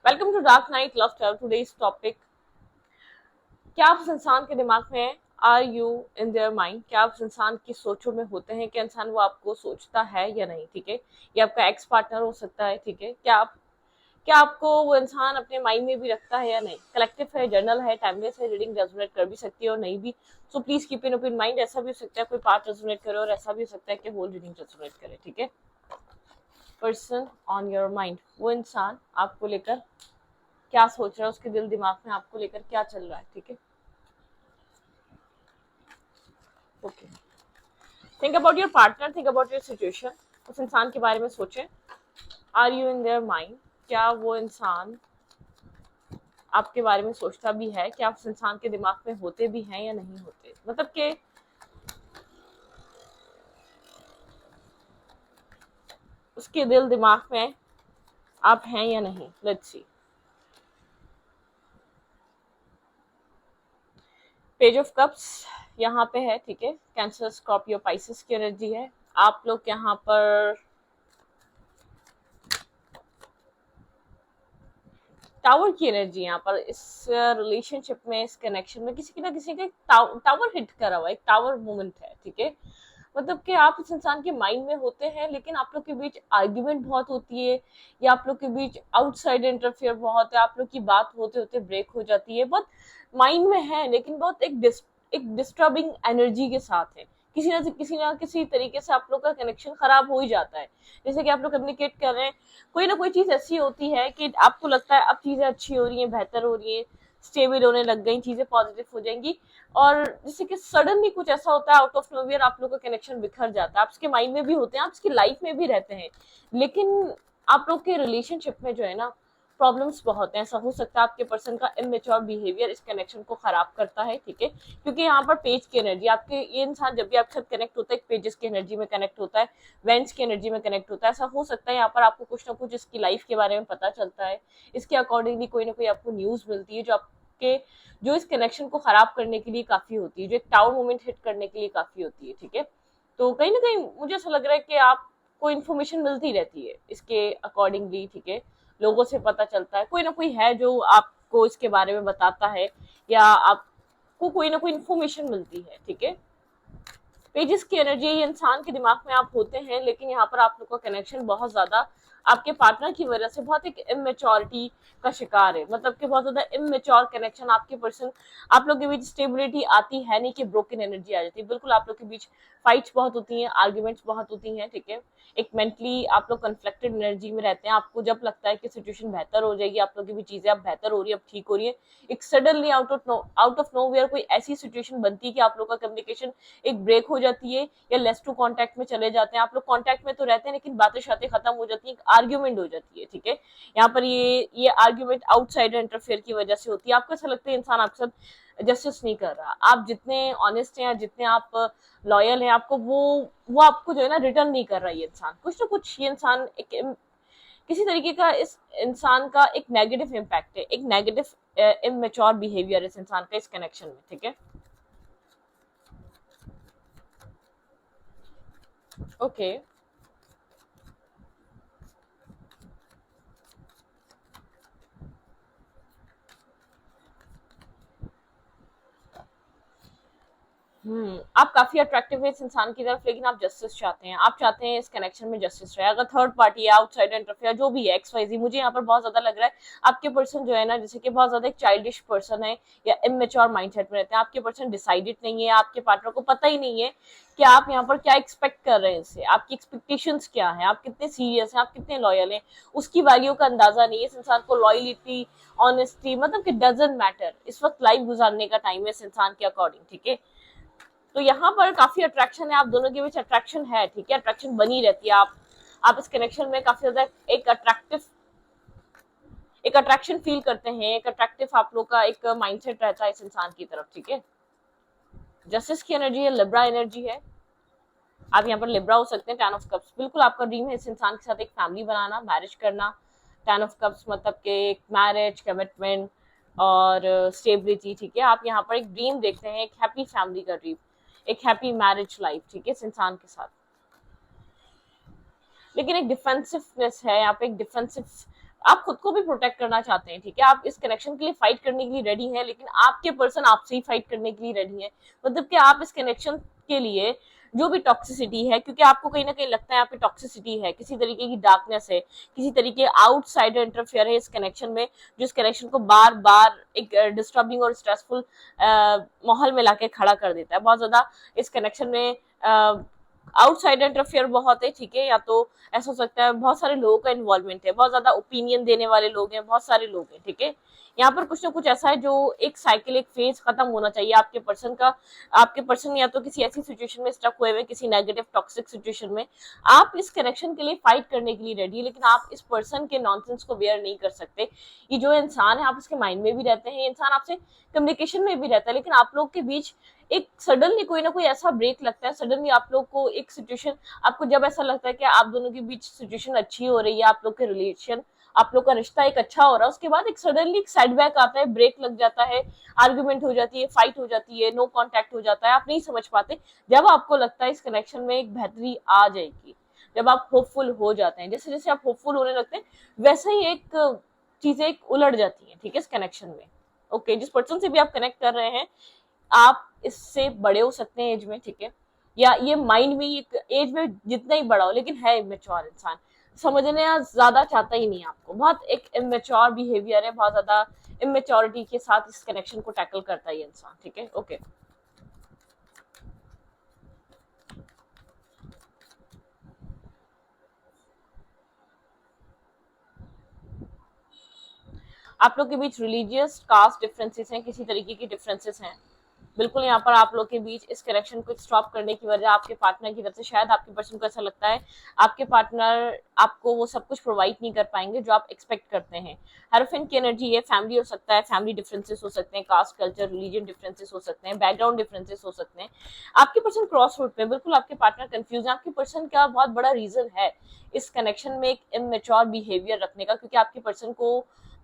Welcome to dark night love twelve. Today's topic, क्या आप उस इंसान के दिमाग में हैं? Are you in their mind? क्या आप उस इंसान की सोचों में होते हैं? क्या इंसान वो आपको सोचता है या नहीं? ठीक है, ये आपका एक्स पार्टनर हो सकता है। ठीक है, क्या आपको वो इंसान अपने माइंड में भी रखता है या नहीं? कलेक्टिव है, जर्नल है, टाइमलेस है, रीडिंग रेजोनेट कर भी सकती है और नहीं भी। So please keep in open mind. ऐसा भी हो सकता है कोई पार्ट रेजोनेट करे और ऐसा भी हो सकता है कि होल रीडिंग रेजोनेट करे। ठीक है, पर्सन ऑन योर माइंड, वो इंसान आपको लेकर क्या सोच रहा है, उसके दिल दिमाग में आपको लेकर क्या चल रहा है। ठीक है, okay. Think about your partner, think about your situation. उस इंसान के बारे में सोचें। Are you in their mind? क्या वो इंसान आपके बारे में सोचता भी है? क्या आप उस इंसान के दिमाग में होते भी हैं या नहीं होते? मतलब कि उसके दिल दिमाग में आप हैं या नहीं। Let's see. Page of cups यहाँ पे है। ठीक है, कैंसर, स्कॉर्पियो, पाइसेस की एनर्जी है। आप लोग यहाँ पर टावर की एनर्जी, यहाँ पर इस रिलेशनशिप में, इस कनेक्शन में किसी ना किसी का टावर हिट करा हुआ, एक टावर मोमेंट है। ठीक है, मतलब कि आप उस इंसान के माइंड में होते हैं लेकिन आप लोग के बीच आर्ग्यूमेंट बहुत होती है, या आप लोग के बीच आउटसाइड इंटरफेयर बहुत है, आप लोग की बात होते होते ब्रेक हो जाती है। बहुत माइंड में है लेकिन बहुत एक डिस्टर्बिंग एनर्जी के साथ है। किसी ना किसी तरीके से आप लोग का कनेक्शन खराब हो ही जाता है। जैसे कि आप लोग कम्युनिकेट कर रहे हैं, कोई ना कोई चीज ऐसी होती है कि आपको लगता है अब चीजें अच्छी हो रही हैं, बेहतर हो रही हैं, स्टेबल होने लग गई, चीजें पॉजिटिव हो जाएंगी। और जैसे कि सडनली कुछ ऐसा होता है, आउट ऑफ नोवेयर आप लोग का कनेक्शन बिखर जाता है। आप उसके माइंड में भी होते हैं, आप उसकी लाइफ में भी रहते हैं, लेकिन आप लोग के रिलेशनशिप में जो है ना, प्रॉब्लम्स बहुत हैं। ऐसा हो सकता है आपके पर्सन का इमेच्योर बिहेवियर इस कनेक्शन को खराब करता है। ठीक है, क्योंकि यहाँ पर पेज की एनर्जी, आपके ये इंसान जब भी आपके साथ कनेक्ट होता है, पेजेस की एनर्जी में कनेक्ट होता है, वेंट्स की एनर्जी में कनेक्ट होता है। ऐसा हो सकता है यहाँ पर आपको कुछ ना कुछ इसकी लाइफ के बारे में पता चलता है, इसके अकॉर्डिंगली कोई ना कोई आपको न्यूज मिलती है जो इस कनेक्शन को खराब करने के लिए काफी होती है, जो एक टावर मोमेंट हिट करने के लिए काफी होती है। ठीक है, तो कहीं ना कहीं मुझे ऐसा लग रहा है कि आपको इन्फॉर्मेशन मिलती रहती है इसके अकॉर्डिंगली। ठीक है, लोगों से पता चलता है, कोई ना कोई है जो आपको इसके बारे में बताता है, या आपको कोई ना कोई इन्फॉर्मेशन मिलती है। ठीक है, पेजेस की एनर्जी, ये इंसान के दिमाग में आप होते हैं लेकिन यहाँ पर आप लोग का कनेक्शन बहुत ज्यादा आपके पार्टनर की वजह से बहुत एक इमेच्योरिटी का शिकार है। मतलब कि बहुत ज्यादा इमेच्योर कनेक्शन, आपके पर्सन, आप लोग के बीच स्टेबिलिटी आती है नहीं कि ब्रोकन एनर्जी आ जाती है। बिल्कुल, आप लोग के बीच फाइट्स बहुत होती हैं, आर्ग्यूमेंट्स बहुत होती हैं। ठीक है, एक मेंटली आप लोग कन्फ्लिक्टेड एनर्जी में रहते हैं। आपको जब लगता है कि सिचुएशन बेहतर हो जाएगी, आप लोग की भी चीजें अब बेहतर हो रही है, अब ठीक हो रही है, एक suddenly out of nowhere कोई ऐसी सिचुएशन बनती है कि आप लोग का कम्युनिकेशन एक ब्रेक हो जाती है, या लेस टू कांटेक्ट में चले जाते हैं। आप लोग कांटेक्ट में तो रहते हैं लेकिन बातें शातें खत्म हो जाती है, आर्ग्यूमेंट हो जाती है। ठीक है, यहाँ पर ये आर्ग्यूमेंट आउटसाइडर इंटरफेयर की वजह से होती है। आपको ऐसा लगता है इंसान आपके साथ जस्टिस नहीं कर रहा। आप जितने ऑनेस्ट हैं, जितने आप लॉयल हैं, आपको वो आपको जो है ना रिटर्न नहीं कर रहा। ये इंसान कुछ ना कुछ, ये इंसान एक किसी तरीके का, इस इंसान का एक नेगेटिव इम्पैक्ट है, एक नेगेटिव इमेच्योर बिहेवियर इस इंसान का इस कनेक्शन में। ठीक है, ओके। आप काफी अट्रैक्टिव है इस इंसान की तरफ, लेकिन आप जस्टिस चाहते हैं, आप चाहते हैं इस कनेक्शन में जस्टिस रहे। अगर थर्ड पार्टी है, आउटसाइड इंटरफेयर, जो भी है, एक्स वाई जी, मुझे यहाँ पर बहुत ज्यादा लग रहा है आपके पर्सन जो है ना, जैसे कि बहुत ज्यादा एक चाइल्डिश पर्सन है या इमेच्योर माइंडसेट में रहते हैं। आपके पर्सन डिसाइडेड नहीं है, आपके पार्टनर को पता ही नहीं है कि आप यहाँ पर क्या एक्सपेक्ट कर रहे हैं इससे, आपकी एक्सपेक्टेशंस क्या है, आप कितने सीरियस हैं, आप कितने लॉयल हैं, उसकी वैल्यू का अंदाजा नहीं है। इस इंसान को लॉयलिटी, ऑनेस्टी, मतलब कि डजंट मैटर। इस वक्त लाइफ गुजारने का टाइम है इस इंसान के अकॉर्डिंग। ठीक है, तो यहाँ पर काफी अट्रैक्शन है, आप दोनों के बीच अट्रैक्शन है। ठीक है, अट्रैक्शन बनी रहती है। आप इस कनेक्शन में काफी ज्यादा एक अट्रैक्शन फील करते हैं, एक अट्रैक्टिव आप लोग का एक माइंडसेट रहता है इस इंसान की तरफ। ठीक है, जस्टिस की एनर्जी है, लिब्रा एनर्जी है। आप यहाँ पर लिब्रा हो सकते हैं। टेन ऑफ कप्स, बिल्कुल आपका ड्रीम है इस इंसान के साथ एक फैमिली बनाना, मैरिज करना। टेन ऑफ कप्स मतलब कि एक मैरिज, कमिटमेंट और स्टेबिलिटी। ठीक है, आप यहाँ पर एक ड्रीम देखते हैं, एक हैप्पी फैमिली का ड्रीम, एक हैप्पी मैरिज लाइफ। ठीक है, इस इंसान के साथ, लेकिन एक डिफेंसिवनेस है यहाँ पे, एक डिफेंसिव आप खुद को भी प्रोटेक्ट करना चाहते हैं, ठीक है, आप इस कनेक्शन के लिए फाइट करने के लिए रेडी हैं, लेकिन आपके पर्सन आपसे ही फाइट करने के लिए रेडी है। मतलब कि आप इस कनेक्शन के लिए जो भी टॉक्सिसिटी है, क्योंकि आपको कहीं ना कहीं लगता है यहाँ पे टॉक्सिसिटी है, किसी तरीके की डार्कनेस है, किसी तरीके आउटसाइडर इंटरफेयर है इस कनेक्शन में, जो इस कनेक्शन को बार बार एक डिस्टर्बिंग और स्ट्रेसफुल माहौल में लाके खड़ा कर देता है। बहुत ज्यादा इस कनेक्शन में आउटसाइड इंटरफेयर बहुत है, ठीक है, या तो ऐसा हो सकता है बहुत सारे लोगों का इन्वॉल्वमेंट है, बहुत ज्यादा ओपिनियन देने वाले लोग हैं, बहुत सारे लोग हैं, ठीक है। यहाँ पर कुछ ना कुछ ऐसा है जो एक साइकिल, एक फेज खत्म होना चाहिए आपके पर्सन का। आपके पर्सन या तो किसी ऐसी सिचुएशन में स्टक हुए हुए, किसी नेगेटिव टॉक्सिक सिचुएशन में, आप इस कनेक्शन के लिए फाइट करने के लिए रेडी है, लेकिन आप इस पर्सन के नॉनसेंस को बेयर नहीं कर सकते। ये जो इंसान है, आप उसके माइंड में भी रहते हैं, इंसान आपसे कम्युनिकेशन में भी रहता है, लेकिन आप लोग के बीच एक सडनली कोई ना कोई ऐसा ब्रेक लगता है, सडनली आप लोग को एक सिचुएशन, आपको जब ऐसा लगता है कि आप दोनों के बीच सिचुएशन अच्छी हो रही है, आप लोग के रिलेशन, आप लोग का रिश्ता एक अच्छा हो रहा है, उसके बाद एक सडनली एक सेटबैक आता है, ब्रेक लग जाता है, आर्गुमेंट हो जाती है, फाइट हो जाती है, नो कांटेक्ट हो जाता है, आप नहीं समझ पाते। जब आपको लगता है इस कनेक्शन में एक बेहतरी आ जाएगी, जब आप होपफुल हो जाते हैं, जैसे जैसे आप होपफुल होने लगते हैं, वैसे ही एक चीजें एक उलट जाती है, ठीक है, इस कनेक्शन में। ओके, जिस पर्सन से भी आप कनेक्ट कर रहे हैं, आप इससे बड़े हो सकते हैं एज में, ठीक है, या ये माइंड में एक एज में जितना ही बड़ा हो, लेकिन है इमेच्योर इंसान, समझने ज्यादा चाहता ही नहीं आपको, बहुत एक इमेच्योर बिहेवियर है, बहुत ज्यादा इमेच्योरिटी के साथ इस कनेक्शन को टैकल करता है ये इंसान, ठीक है। ओके, आप लोग के बीच रिलीजियस कास्ट डिफरेंसेस हैं, किसी तरीके की डिफरेंसेस हैं, बिल्कुल। यहाँ पर आप लोग के बीच इस कनेक्शन को स्टॉप करने की वजह आपके पार्टनर की तरफ से, शायद आपके पर्सन को ऐसा लगता है आपके पार्टनर आपको वो सब कुछ प्रोवाइड नहीं कर पाएंगे जो आप एक्सपेक्ट करते हैं। हेरोफिन की एनर्जी है, फैमिली हो सकता है, फैमिली डिफरेंसेस हो सकते हैं, कास्ट कल्चर रिलीजन डिफरेंसेस हो सकते हैं, बैकग्राउंड डिफरेंसेस हो सकते हैं। आपके पर्सन क्रॉस रोड पे, बिल्कुल आपके पार्टनर कंफ्यूज है। आपके पर्सन का बहुत बड़ा रीजन है इस कनेक्शन में एक इमेच्योर बिहेवियर रखने का, क्योंकि आपके पर्सन को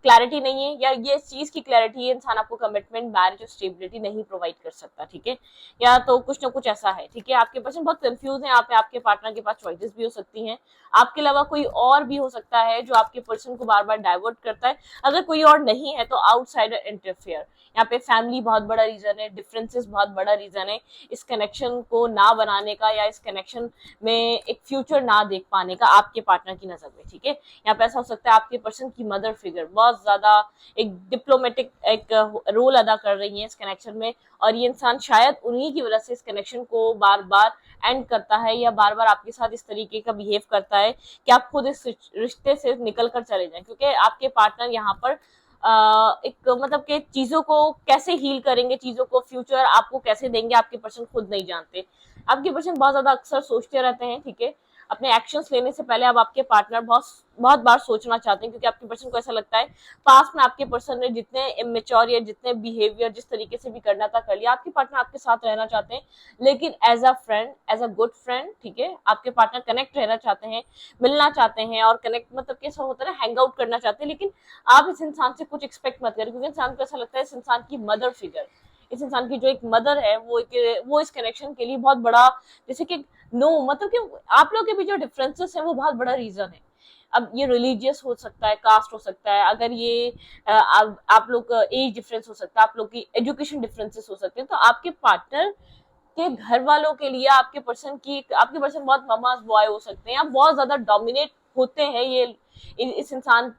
क्लैरिटी नहीं है, या ये चीज की क्लैरिटी है, इंसान आपको कमिटमेंट, मैरिज और स्टेबिलिटी नहीं प्रोवाइड कर सकता, ठीक है, या तो कुछ ना कुछ ऐसा है, ठीक है। आपके पर्सन बहुत कंफ्यूज है, यहाँ पे आपके पार्टनर के पास चॉइसेस भी हो सकती हैं, आपके अलावा कोई और भी हो सकता है जो आपके पर्सन को बार बार डाइवर्ट करता है। अगर कोई और नहीं है तो आउटसाइडर इंटरफेयर, यहाँ पे फैमिली बहुत बड़ा रीजन है, डिफरेंसेस बहुत बड़ा रीजन है इस कनेक्शन को ना बनाने का, या इस कनेक्शन में एक फ्यूचर ना देख पाने का आपके पार्टनर की नजर में, ठीक है। यहाँ पे ऐसा हो सकता है आपके पर्सन की मदर फिगर बहुत ज्यादा एक डिप्लोमेटिक एक रोल अदा कर रही है इस कनेक्शन में, और ये इंसान शायद उन्हीं की वजह से इस कनेक्शन को बार बार एंड करता है, या बार बार आपके साथ इस तरीके का बिहेव करता है कि आप खुद इस रिश्ते से निकल कर चले जाएं, क्योंकि आपके पार्टनर यहाँ पर एक मतलब कि चीजों को कैसे हील करेंगे, चीजों को फ्यूचर आपको कैसे देंगे, आपके पर्सन खुद नहीं जानते। आपके पर्सन बहुत ज्यादा अक्सर सोचते रहते हैं, ठीक है, अपने एक्शंस लेने से पहले अब आपके पार्टनर बहुत बहुत बार सोचना चाहते हैं, क्योंकि आपके पर्सन को ऐसा लगता है पास्ट में आपके पर्सन ने जितने इमेच्योर या जितने बिहेवियर जिस तरीके से भी करना था कर लिया, आपके पार्टनर आपके साथ रहना चाहते हैं, लेकिन as a friend, as a good friend, ठीक है, आपके पार्टनर कनेक्ट रहना चाहते हैं, मिलना चाहते हैं, और कनेक्ट मतलब कैसा होता है ना, हैंग आउट करना चाहते हैं, लेकिन आप इस इंसान से कुछ एक्सपेक्ट मत करें, क्योंकि इंसान को ऐसा लगता है इस इंसान की मदर फिगर, इस इंसान की जो एक मदर है वो इस कनेक्शन के लिए बहुत बड़ा, जैसे कि नो मतलब कि आप लोग के बीच जो डिफरेंसेस है वो बहुत बड़ा रीजन है। अब ये रिलीजियस हो सकता है, कास्ट हो सकता है, अगर ये आप लोग एज डिफरेंस हो सकता है, आप लोग की एजुकेशन डिफरेंसेस हो सकते हैं, तो आपके पार्टनर के घर वालों के लिए आपके पर्सन बहुत ममाज बॉय हो सकते हैं, या बहुत ज्यादा डोमिनेट होते हैं, ये इंसान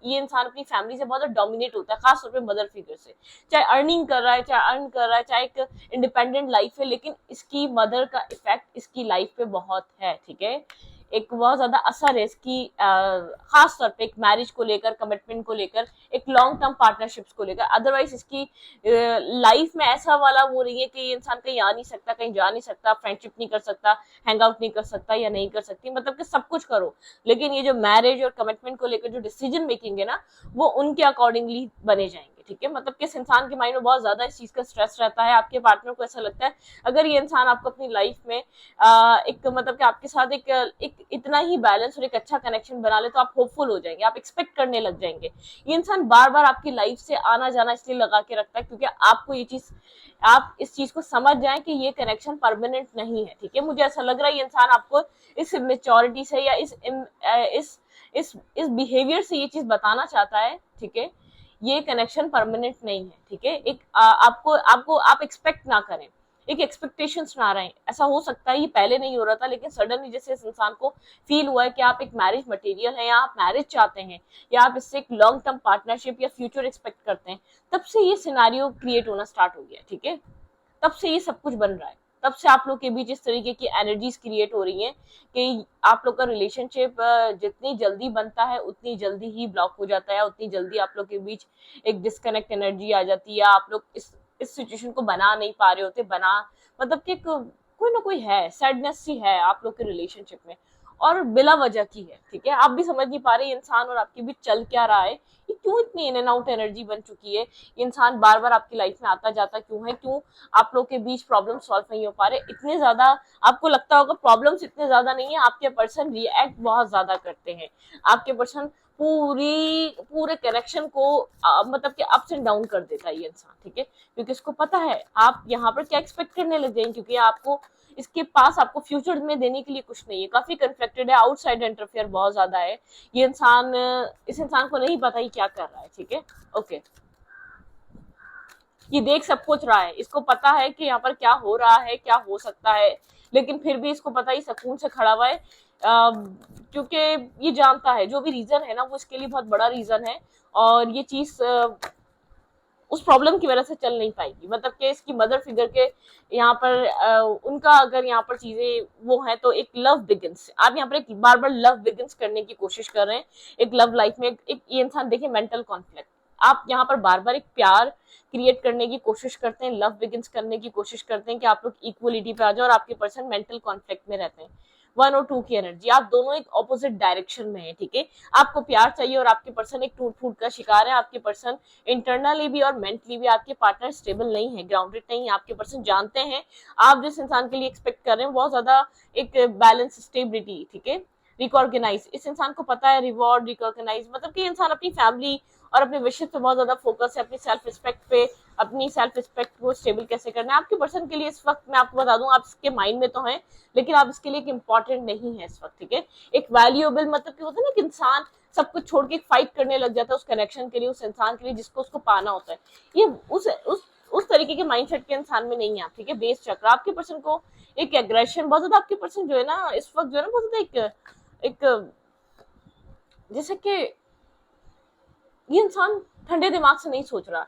अपनी फैमिली से बहुत ज्यादा डोमिनेट होता है, खासतौर पे मदर फिगर से, चाहे अर्निंग कर रहा है, चाहे अर्न कर रहा है, चाहे एक इंडिपेंडेंट लाइफ है, लेकिन इसकी मदर का इफेक्ट इसकी लाइफ पे बहुत है, ठीक है, एक बहुत ज्यादा असर है इसकी, खास तौर पे एक मैरिज को लेकर, कमिटमेंट को लेकर, एक लॉन्ग टर्म पार्टनरशिप्स को लेकर। अदरवाइज इसकी लाइफ में ऐसा वाला वो नहीं है कि ये इंसान कहीं आ नहीं सकता, कहीं जा नहीं सकता, फ्रेंडशिप नहीं कर सकता, हैंग आउट नहीं कर सकता, या नहीं कर सकती, मतलब कि सब कुछ करो, लेकिन ये जो मैरिज और कमिटमेंट को लेकर जो डिसीजन मेकिंग है ना, वो उनके अकॉर्डिंगली बने जाएंगे, ठीक है। मतलब कि इस इंसान के माइंड में बहुत ज्यादा इस चीज का स्ट्रेस रहता है। आपके पार्टनर को ऐसा लगता है अगर ये इंसान आपको अपनी लाइफ में एक मतलब कि आपके साथ एक इतना ही बैलेंस और एक अच्छा कनेक्शन बना ले, तो आप होपफुल हो जाएंगे, आप एक्सपेक्ट करने लग जाएंगे। ये इंसान बार बार आपकी लाइफ से आना जाना इसलिए लगा के रखता है क्योंकि आपको ये चीज, आप इस चीज को समझ जाएं कि ये कनेक्शन परमानेंट नहीं है, ठीक है। मुझे ऐसा लग रहा है ये इंसान आपको इस मेच्योरिटी से या इस इस बिहेवियर से ये चीज बताना चाहता है, ठीक है, ये कनेक्शन परमानेंट नहीं है, ठीक है। एक आपको आपको आप एक्सपेक्ट ना करें, एक एक्सपेक्टेशंस ना रहे। ऐसा हो सकता है ये पहले नहीं हो रहा था, लेकिन सडनली जैसे इस इंसान को फील हुआ है कि आप एक मैरिज मटेरियल है, या आप मैरिज चाहते हैं, या आप इससे एक लॉन्ग टर्म पार्टनरशिप या फ्यूचर एक्सपेक्ट करते हैं, तब से ये सिनारियो क्रिएट होना स्टार्ट हो गया, ठीक है। तब से ये सब कुछ बन रहा है, तब से आप लोग के बीच इस तरीके की एनर्जीज क्रिएट हो रही हैं कि आप लोग का रिलेशनशिप जितनी जल्दी बनता है उतनी जल्दी ही ब्लॉक हो जाता है, उतनी जल्दी आप लोग के बीच एक डिस्कनेक्ट एनर्जी आ जाती है। आप लोग इस सिचुएशन को बना नहीं पा रहे होते, बना मतलब कि कोई ना कोई है, सैडनेस सी है आप लोग के रिलेशनशिप में, और बिला वजह की है, ठीक है। आप भी समझ नहीं पा रहे इंसान और आपके बीच चल क्या रहा है, ये क्यों इतनी इन एंड आउट एनर्जी बन चुकी है, ये इंसान बार बार आपकी लाइफ में आता जाता क्यों है, क्यों आप लोग के बीच प्रॉब्लम सॉल्व नहीं हो पा रहे इतने ज्यादा। आपको लगता होगा प्रॉब्लम्स इतने ज्यादा नहीं है, आपके पर्सन रिएक्ट बहुत ज्यादा करते हैं, आपके पर्सन पूरे कनेक्शन को मतलब कि अप्स एंड डाउन कर देता है ये इंसान, ठीक है, क्योंकि इसको पता है आप यहाँ पर क्या एक्सपेक्ट करने लगे हैं, क्योंकि आपको इसके पास आपको फ्यूचर में देने के लिए कुछ नहीं है, काफी कन्फ्लिक्टेड है, आउटसाइड इंटरफेयर बहुत ज्यादा है ये इंसान। इस इंसान को नहीं पता ही क्या कर रहा है, ठीक है, ओके। ये देख सब कुछ रहा है, इसको पता है कि यहाँ पर क्या हो रहा है, क्या हो सकता है, लेकिन फिर भी इसको पता ही सुकून से खड़ा हुआ है, क्योंकि ये जानता है जो भी रीजन है ना वो इसके लिए बहुत बड़ा रीजन है, और ये चीज उस प्रॉब्लम की वजह से चल नहीं पाएगी। मतलब कि इसकी मदर फिगर के यहाँ पर उनका अगर यहाँ पर चीजें वो है, तो एक लव बिगिंस, आप यहाँ पर एक बार बार लव बिगिंस करने की कोशिश कर रहे हैं, एक लव लाइफ में एक ये इंसान देखिए मेंटल कॉन्फ्लिक्ट, आप यहाँ पर बार बार एक प्यार क्रिएट करने की कोशिश करते हैं, लव बिगिंस करने की कोशिश करते हैं कि आप लोग इक्वलिटी पे आ जाओ, और आपके पर्सन मेंटल कॉन्फ्लिक्ट में रहते हैं। 1 और 2 की एनर्जी, आप दोनों एक ऑपोजिट डायरेक्शन में है, ठीक है। आपको प्यार चाहिए और आपके पर्सन एक टूट फूट का शिकार है, आपके पर्सन इंटरनली भी और मेंटली भी आपके पार्टनर स्टेबल नहीं है, ग्राउंडेड नहीं है। आपके पर्सन जानते हैं आप जिस इंसान के लिए एक्सपेक्ट कर रहे हैं बहुत ज्यादा एक बैलेंस स्टेबिलिटी, ठीक है, रिकॉर्गेनाइज, इस इंसान को पता है रिवॉर्ड रिकॉर्गेनाइज, मतलब कि इंसान अपनी फैमिली और अपने विशेष पे बहुत ज्यादा फोकस है, अपनी सेल्फ रिस्पेक्ट पे, अपनी सेल्फ रिस्पेक्ट को स्टेबल कैसे करना है। आपके पर्सन के लिए इस वक्त मैं आपको बता दूं, आप इसके माइंड में तो हैं, लेकिन आप इसके लिए एक इम्पोर्टेंट नहीं है इस वक्त, ठीक है। एक वैल्यूएबल, मतलब कि होता है ना कि इंसान सब कुछ छोड़ के फाइट करने लग जाता है उस कनेक्शन के लिए, उस इंसान के लिए जिसको उसको पाना होता है, ये उस तरीके के माइंडसेट के इंसान में नहीं है आप, ठीक है। बेस चक्र आपके पर्सन को एक एग्रेशन बहुत ज्यादा, आपके पर्सन जो है ना इस वक्त जो है ना बहुत ज्यादा एक जैसे कि ये इंसान ठंडे दिमाग से नहीं सोच रहा,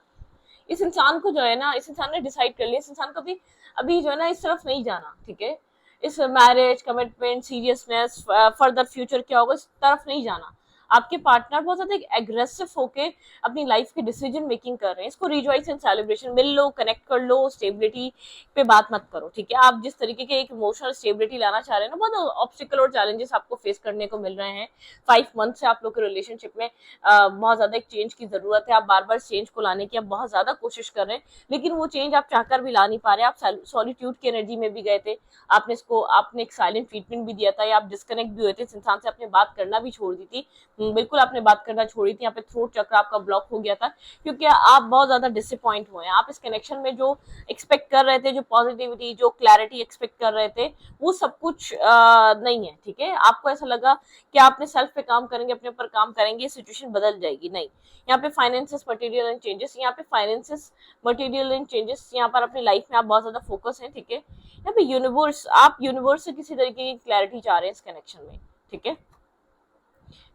इस इंसान को जो है ना, इस इंसान ने डिसाइड कर लिया, इस इंसान को भी अभी जो है ना इस तरफ नहीं जाना, ठीक है, इस marriage commitment seriousness further future क्या होगा इस तरफ नहीं जाना। आपके पार्टनर बहुत ज्यादा एग्रेसिव होके अपनी लाइफ के डिसीजन मेकिंग कर रहे हैं, इसको rejoice and celebration, mill low, connect कर लो, स्टेबिलिटी पे बात मत करो, ठीक है। आप जिस तरीके के एक इमोशनल स्टेबिलिटी लाना चाह रहे हैं ना, बहुत ऑब्स्टिकल और चैलेंजेस आपको फेस करने को मिल रहे हैं। 5 मंथ से आप लोग के रिलेशनशिप में बहुत ज्यादा एक चेंज की जरूरत है, आप बार बार चेंज को लाने की आप बहुत ज्यादा कोशिश कर रहे हैं, लेकिन वो चेंज आप चाहकर भी ला नहीं पा रहे। आप सॉलिट्यूड की एनर्जी में भी गए थे, आपने एक साइलेंट ट्रीटमेंट भी दिया था, या आप डिस्कनेक्ट भी हुए थे इस इंसान से, आपने बात करना भी छोड़ दी थी, बिल्कुल आपने बात करना छोड़ी थी, यहाँ पे थ्रोट चक्र आपका ब्लॉक हो गया था, क्योंकि आप बहुत ज्यादा डिसअपॉइंट हुए हैं। आप इस कनेक्शन में जो एक्सपेक्ट कर रहे थे, जो पॉजिटिविटी जो क्लैरिटी एक्सपेक्ट कर रहे थे, वो सब कुछ नहीं है, ठीक है। आपको ऐसा लगा कि आपने सेल्फ पे काम करेंगे, अपने ऊपर काम करेंगे, सिचुएशन बदल जाएगी, नहीं। यहाँ पे फाइनेंसेस मटेरियल एंड चेंजेस, यहाँ पे फाइनेंसेस मटेरियल एंड चेंजेस, यहाँ पर अपनी लाइफ में आप बहुत ज्यादा फोकस है, ठीक है। यहाँ पे यूनिवर्स, आप यूनिवर्स से किसी तरीके की क्लैरिटी चाह रहे हैं इस कनेक्शन में, ठीक है।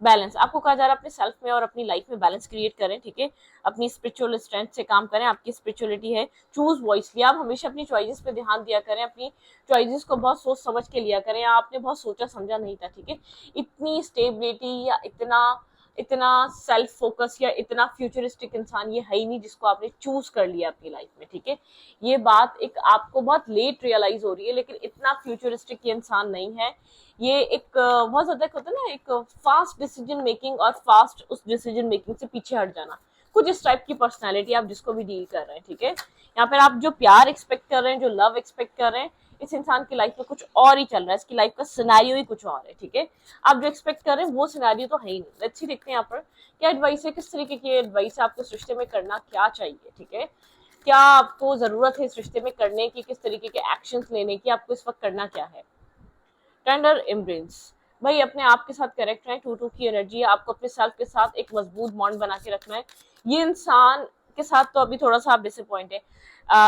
बैलेंस आपको कहा जा रहा है अपने सेल्फ में और अपनी लाइफ में बैलेंस क्रिएट करें, ठीक है। अपनी स्पिरिचुअल स्ट्रेंथ से काम करें, आपकी स्पिरिचुअलिटी है, चूज वॉइसली, आप हमेशा अपनी चॉइसेस पे ध्यान दिया करें, अपनी चॉइसेस को बहुत सोच समझ के लिया करें, आपने बहुत सोचा समझा नहीं था, ठीक है। इतनी स्टेबिलिटी या इतना इतना सेल्फ फोकस या इतना फ्यूचरिस्टिक इंसान ये है ही नहीं जिसको आपने चूज कर लिया अपनी लाइफ में, ठीक है। ये बात एक आपको बहुत लेट रियलाइज हो रही है, लेकिन इतना फ्यूचरिस्टिक ये इंसान नहीं है। ये एक बहुत ज्यादा होता है ना, एक फास्ट डिसीजन मेकिंग और फास्ट उस डिसीजन मेकिंग से पीछे हट जाना, कुछ इस टाइप की पर्सनैलिटी आप जिसको भी डील कर रहे हैं, ठीक है। यहाँ पर आप जो प्यार एक्सपेक्ट कर रहे हैं, जो लव एक्सपेक्ट कर रहे हैं, इस इंसान की लाइफ में कुछ और ही चल रहा है, इसकी लाइफ का सिनेरियो ही कुछ और है, ठीक है। आप जो एक्सपेक्ट कर रहे हैं वो सिनेरियो तो है ही नहीं। लेट्स सी देखते हैं यहाँ पर क्या एडवाइस है, किस तरीके की एडवाइस है, आपको इस रिश्ते में करना क्या चाहिए, ठीक है। क्या आपको जरूरत है इस रिश्ते में करने की, किस तरीके के एक्शंस लेने की, आपको इस वक्त करना क्या है। टेंडर एम्ब्रेस, भाई अपने आप के साथ करेक्ट रहें, 2-2 की एनर्जी है, आपको अपने सेल्फ के साथ एक मजबूत बॉन्ड बना के रखना है। ये इंसान के साथ तो अभी थोड़ा सा आप डिसअपॉइंट है।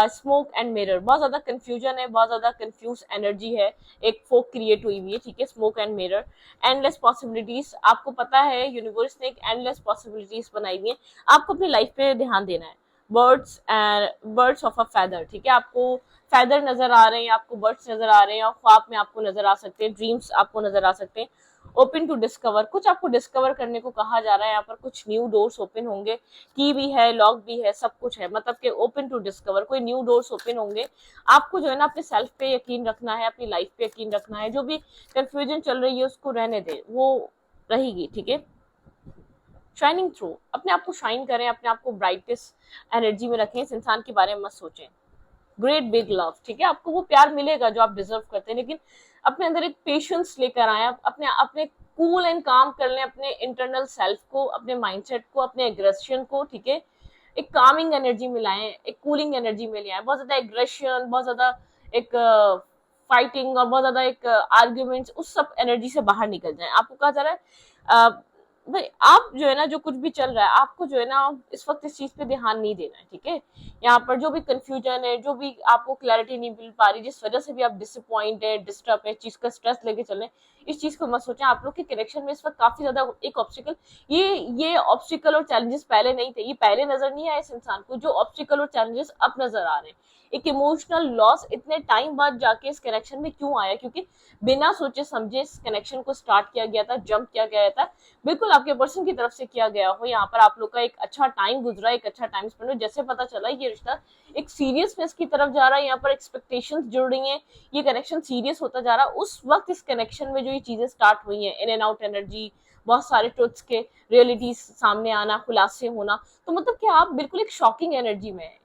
स्मोक एंड मिरर, बहुत ज्यादा कंफ्यूजन है, बहुत ज्यादा कंफ्यूज एनर्जी है, एक फोक क्रिएट हुई हुई है, ठीक है, smoke and mirror. Endless possibilities, आपको पता है यूनिवर्स ने एक एंडलेस पॉसिबिलिटीज बनाई हुई है, आपको अपनी लाइफ पे ध्यान देना है। बर्ड्स ऑफ अ फेदर, ठीक है, आपको फेदर नजर आ रहे हैं, आपको बर्ड्स नजर आ रहे हैं, और ख्वाब में आपको नजर आ सकते हैं, ड्रीम्स आपको नजर आ सकते हैं। ओपन टू डिस्कवर, कुछ आपको डिस्कवर करने को कहा जा रहा है यहाँ पर, कुछ न्यू डोर्स ओपन होंगे, की भी है, लॉक भी है, सब कुछ है, मतलब कि ओपन टू डिस्कवर, कोई न्यू डोर्स ओपन होंगे। आपको जो है ना अपने सेल्फ पे यकीन रखना है, अपनी लाइफ पे यकीन रखना है, जो भी कंफ्यूजन चल रही है उसको रहने दे, वो रहेगी, ठीक है। शाइनिंग थ्रू, अपने आप को शाइन करें, अपने आप को ब्राइटेस्ट एनर्जी में रखें, इस इंसान के बारे में मत सोचें। ग्रेट बिग लव, ठीक है, आपको वो प्यार मिलेगा जो आप डिजर्व करते हैं, लेकिन अपने अंदर एक पेशेंस लेकर आए, अपने अपने कूल एंड काम कर लें अपने इंटरनल सेल्फ को, अपने माइंडसेट को, अपने एग्रेशन को, ठीक है, एक कामिंग एनर्जी में लाएं, एक कूलिंग एनर्जी में ले आए, बहुत ज्यादा एग्रेशन, बहुत ज्यादा एक फाइटिंग और बहुत ज्यादा एक आर्ग्यूमेंट्स, उस सब एनर्जी से बाहर निकल जाए। आपको कहा जा रहा है भाई आप जो है ना, जो कुछ भी चल रहा है, आपको जो है ना इस वक्त इस चीज पे ध्यान नहीं देना है, ठीक है। यहाँ पर जो भी कंफ्यूजन है, जो भी आपको क्लैरिटी नहीं मिल पा रही, जिस वजह से भी आप डिसअपॉइंट है, डिस्टर्ब है, चीज का स्ट्रेस लेके चल रहे हैं, इस चीज को मत सोचें। आप लोग के कनेक्शन में इस वक्त काफी ज्यादा एक ऑब्स्टिकल, ये ऑब्स्टिकल और चैलेंजेस पहले नहीं थे, ये पहले नजर नहीं आए इस इंसान को, जो ऑब्स्टिकल और चैलेंजेस अब नजर आ रहे हैं। एक इमोशनल लॉस इतने टाइम बाद जाके इस कनेक्शन में क्यों आया, क्योंकि बिना सोचे समझे इस कनेक्शन को स्टार्ट किया गया था, जंप किया गया था, बिल्कुल आपके पर्सन की तरफ से किया गया हो। यहाँ पर आप लोग का एक अच्छा टाइम गुजरा, एक अच्छा टाइम स्पेंड हो, जैसे पता चला ये रिश्ता एक सीरियसनेस की तरफ जा रहा है, यहाँ पर एक्सपेक्टेशंस जुड़ रही हैं, ये कनेक्शन सीरियस होता जा रहा है। उस वक्त इस कनेक्शन में जो ये चीजें स्टार्ट हुई हैं, इन एंड आउट एनर्जी, बहुत सारे ट्रुथ्स के रियलिटीज सामने आना, खुलासे होना, तो मतलब कि आप बिल्कुल एक शॉकिंग एनर्जी में है।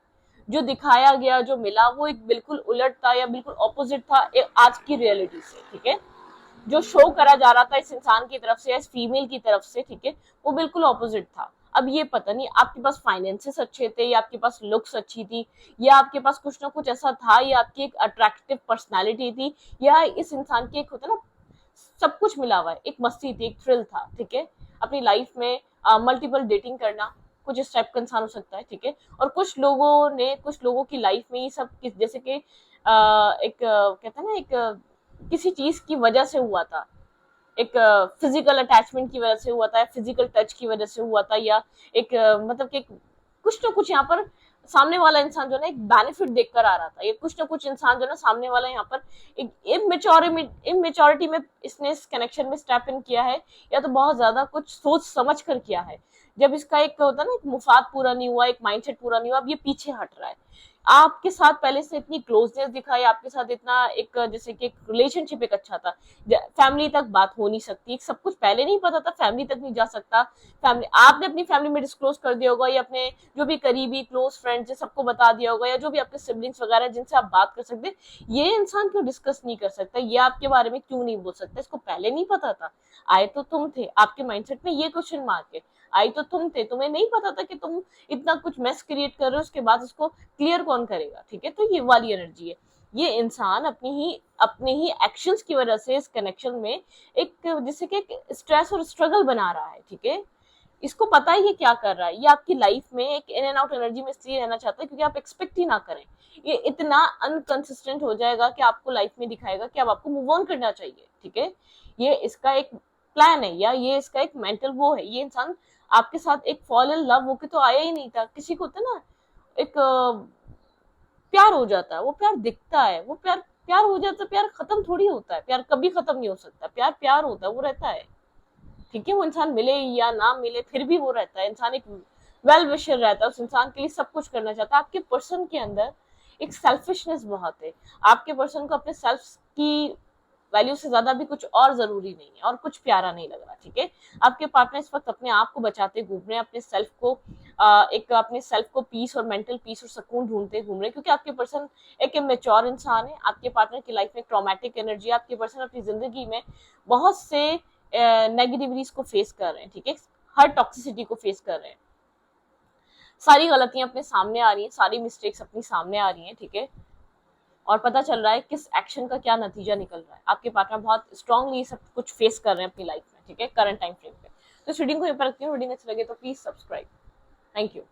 जो दिखाया गया, जो मिला, वो एक बिल्कुल उलट था या बिल्कुल ऑपोजिट था आज की रियलिटी से, ठीक है। जो शो करा जा रहा था इस इंसान की तरफ से, इस फीमेल की तरफ से, ठीक है, वो बिल्कुल ऑपोजिट था। अब ये पता नहीं आपके पास फाइनेंसेस अच्छे थे, या आपके पास लुक्स अच्छी थी, या आपके पास कुछ ना कुछ ऐसा था, या आपकी एक अट्रैक्टिव पर्सनालिटी थी, या इस इंसान की एक होता ना सब कुछ मिला हुआ है, एक मस्ती थी, एक थ्रिल था, ठीक है। अपनी लाइफ में मल्टीपल डेटिंग करना, कुछ इस टाइप का इंसान हो सकता है, ठीक है। और कुछ लोगों की लाइफ में ये सब जैसे कि एक कहते हैं ना, एक किसी चीज की वजह से हुआ था, एक फिजिकल अटैचमेंट की वजह से हुआ था, फिजिकल टच की वजह से हुआ था, या एक मतलब कि कुछ ना कुछ यहाँ पर सामने वाला इंसान जो है ना एक बेनिफिट देखकर आ रहा था, ये कुछ ना कुछ इंसान जो है ना सामने वाला यहाँ पर एक इमेच्योरिटी में इसने इस कनेक्शन में स्टेप इन किया है, या तो बहुत ज्यादा कुछ सोच समझ कर किया है। जब इसका एक होता है ना, एक मुफाद पूरा नहीं हुआ, एक माइंडसेट पूरा नहीं हुआ, अब ये पीछे हट रहा है। आपके साथ पहले से इतनी क्लोजनेस दिखाई, आपके साथ इतना एक जैसे कि एक रिलेशनशिप एक अच्छा था, फैमिली तक बात हो नहीं सकती, सब कुछ पहले नहीं पता था, फैमिली तक नहीं जा सकता, फैमिली आपने अपनी फैमिली में डिस्क्लोज कर दिया होगा, या अपने जो भी करीबी क्लोज फ्रेंड्स है सबको बता दिया होगा, या जो भी आपके सिबलिंग्स वगैरह जिनसे आप बात कर सकते, ये इंसान क्यों डिस्कस नहीं कर सकता, ये आपके बारे में क्यों नहीं बोल सकता, इसको पहले नहीं पता था। आए तो तुम थे, आपके माइंडसेट में ये क्वेश्चन मार्क है, आई तो तुम थे, तुम्हें नहीं पता था कि तुम इतना कुछ मेस क्रिएट कर रहे हो, उसके बाद उसको क्लियर कौन करेगा, ठीक है। तो ये वाली एनर्जी है। ये इंसान अपने ही एक्शंस की वजह से इस कनेक्शन में एक जैसे कि एक स्ट्रेस और स्ट्रगल बना रहा है, ठीक है। इसको पता है ये क्या कर रहा है, ये आपकी लाइफ में एक इन एंड आउट एनर्जी में इसलिए रहना चाहता है क्योंकि आप एक्सपेक्ट ही ना करें। ये इतना अनकंसिस्टेंट हो जाएगा कि आपको लाइफ में दिखाएगा कि अब आपको मूव ऑन करना चाहिए, ठीक है। ये इसका एक प्लान है, या ये इसका एक मेंटल वो है। ये इंसान आपके साथ एक फॉल इन लव होके तो आया ही नहीं था। किसी को होता ना एक प्यार हो जाता है, वो प्यार दिखता है, वो प्यार प्यार हो जाता है, प्यार खत्म थोड़ी होता है, प्यार कभी खत्म नहीं हो सकता, प्यार प्यार होता है, वो रहता है, ठीक है। वो इंसान मिले या ना मिले फिर भी वो रहता है, इंसान एक वेल विशर रहता है, उस इंसान के लिए सब कुछ करना चाहता है। आपके पर्सन के अंदर एक सेल्फिशनेस बहुत है, आपके पर्सन को अपने सेल्फ की वैल्यू से ज्यादा भी कुछ और जरूरी नहीं है, और कुछ प्यारा नहीं लग रहा, ठीक है। आपके पार्टनर इस वक्त अपने आप को बचाते घूम रहे हैं, अपने सेल्फ को एक अपने सेल्फ को पीस और मेंटल पीस और सुकून ढूंढते घूम रहे हैं, क्योंकि आपके पर्सन एक इमेच्योर इंसान है। आपके पार्टनर की लाइफ में ट्रॉमेटिक एनर्जी, आपके पर्सन अपनी जिंदगी में बहुत से नेगेटिविटीज को फेस कर रहे हैं, ठीक है। हर टॉक्सिसिटी को फेस कर रहे हैं, सारी गलतियां अपने सामने आ रही हैं, सारी मिस्टेक्स अपनी सामने आ रही हैं, ठीक है। और पता चल रहा है किस एक्शन का क्या नतीजा निकल रहा है। आपके पार्टनर बहुत स्ट्रांगली सब कुछ फेस कर रहे हैं अपनी लाइफ में, ठीक है, करंट टाइम फ्रेम पे। तो इस रीडिंग को यहाँ पर रखती हूँ। रीडिंग अच्छी लगे तो प्लीज सब्सक्राइब। Thank you.